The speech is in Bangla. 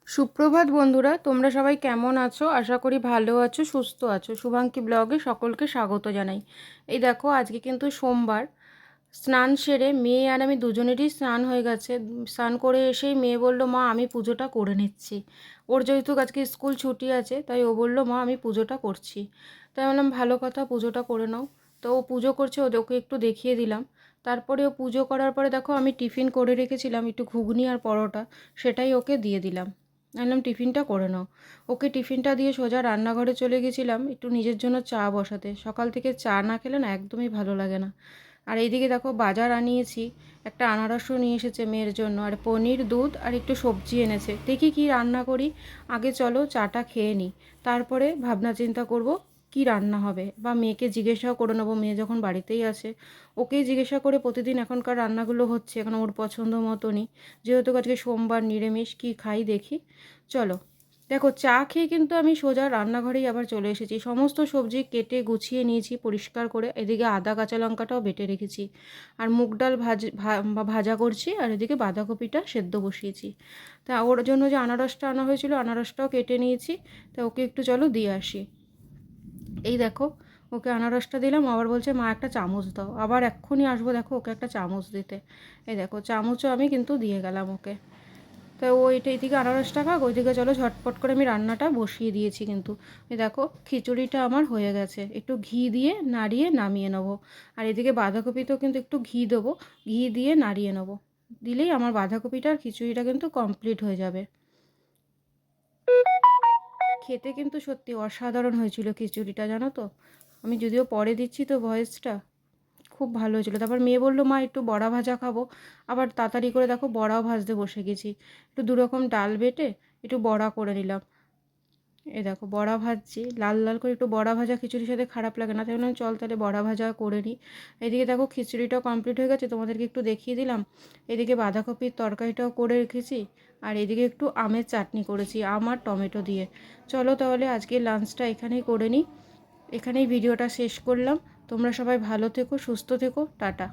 সুপ্রভাত বন্ধুরা, তোমরা সবাই কেমন আছো? আশা করি ভালো আছো, সুস্থ আছো। শুভাঙ্কি ব্লগে সকলকে স্বাগত জানাই। এই দেখো, আজকে কিন্তু সোমবার। স্নান সেরে মেয়ে আর আমি দুজনেরই স্নান হয়ে গেছে। স্নান করে এসেই মেয়ে বলল, মা আমি পুজোটা করে নিচ্ছি। ওর যেহেতু আজকে স্কুল ছুটি আছে, তাই ও বলল, মা আমি পুজোটা করছি। তাই বললাম ভালো কথা, পুজোটা করে নাও। তো ও পুজো করছে, ওকে একটু দেখিয়ে দিলাম। তারপরে ও পুজো করার পরে দেখো, আমি টিফিন করে রেখেছিলাম একটু ঘুগনি আর পরোটা, সেটাই ওকে দিয়ে দিলাম। বললাম টিফিনটা করে নাও। ওকে টিফিনটা দিয়ে সোজা রান্নাঘরে চলে গেছিলাম একটু নিজের জন্য চা বসাতে। সকাল থেকে চা না খেলে না একদমই ভালো লাগে না। আর এইদিকে দেখো বাজার আনিয়েছি, একটা আনারসও নিয়ে এসেছে মেয়ের জন্য, আর পনির, দুধ আর একটু সবজি এনেছে। দেখি কি রান্না করি। আগে চলো চাটা খেয়ে নিই, তারপরে ভাবনা চিন্তা করব কি রান্না হবে, বা মেয়েকে জিজ্ঞাসাও করে নেবো, মেয়ে যখন বাড়িতেই আছে ওকেই জিজ্ঞাসা করে প্রতিদিন এখনকার রান্নাগুলো হচ্ছে এখন ওর পছন্দ মতনই। যেহেতু আজকে সোমবার নিরামিষ, কি খাই দেখি। চলো। দেখো চা খেয়ে কিন্তু আমি সোজা রান্নাঘরেই আবার চলে এসেছি। সমস্ত সবজি কেটে গুছিয়ে নিয়েছি পরিষ্কার করে। এদিকে আদা কাঁচা লঙ্কাটাও বেটে রেখেছি। আর মুগ ডাল ভাজা করছি, আর এদিকে বাঁধাকপিটা সেদ্ধ বসিয়েছি। তা ওর জন্য যে আনারসটা আনা হয়েছিল, আনারসটাও কেটে নিয়েছি। তা ওকে একটু চলো দিয়ে আসি। এই দেখো, ওকে আনারসটা দিলাম, আবার বলছে মা একটা চামচ দাও। আবার এক্ষুনি আসবো দেখো ওকে একটা চামচ দিতে। এই দেখো চামচও আমি কিন্তু দিয়ে গেলাম ওকে। তো ওইটা এইদিকে আনারসটা খাক, ওইদিকে চলো ঝটপট করে আমি রান্নাটা বসিয়ে দিয়েছি কিন্তু। এই দেখো খিচুড়িটা আমার হয়ে গেছে, একটু ঘি দিয়ে নাড়িয়ে নামিয়ে নেবো। আর এদিকে বাঁধাকপিতেও কিন্তু একটু ঘি দেবো, ঘি দিয়ে নাড়িয়ে নেবো। দিলেই আমার বাঁধাকপিটা আর খিচুড়িটা কিন্তু কমপ্লিট হয়ে যাবে। খেতে কিন্তু সত্যি অসাধারণ হয়েছিল খিচুড়িটা, জানো তো। আমি যদিও পরে দিচ্ছি তো ভয়েসটা, খুব ভালো হয়েছিল। তারপর মেয়ে বললো, মা একটু বড়া ভাজা খাবো। আবার তাড়াতাড়ি করে দেখো বড়াও ভাজতে বসে গেছি। একটু দুরকম ডাল বেটে একটু বড়া করে নিলাম। এই দেখো বড়া ভাজছি, লাল লাল করে। একটু বড়া ভাজা খিচুড়ির সাথে খারাপ লাগে না, তাই বললাম চল তাহলে বড়া ভাজা করে নিই। এদিকে দেখো খিচুড়িটাও কমপ্লিট হয়ে গেছে, তোমাদেরকে একটু দেখিয়ে দিলাম। এদিকে বাঁধাকপির তরকারিটাও করে রেখেছি। আর এদিকে একটু আমের চাটনি করেছি, আম আর টমেটো দিয়ে। চলো তাহলে আজকে লাঞ্চটা এখানেই করে নিই। এখানেই ভিডিওটা শেষ করলাম। তোমরা সবাই ভালো থেকো, সুস্থ থেকো, টাটা।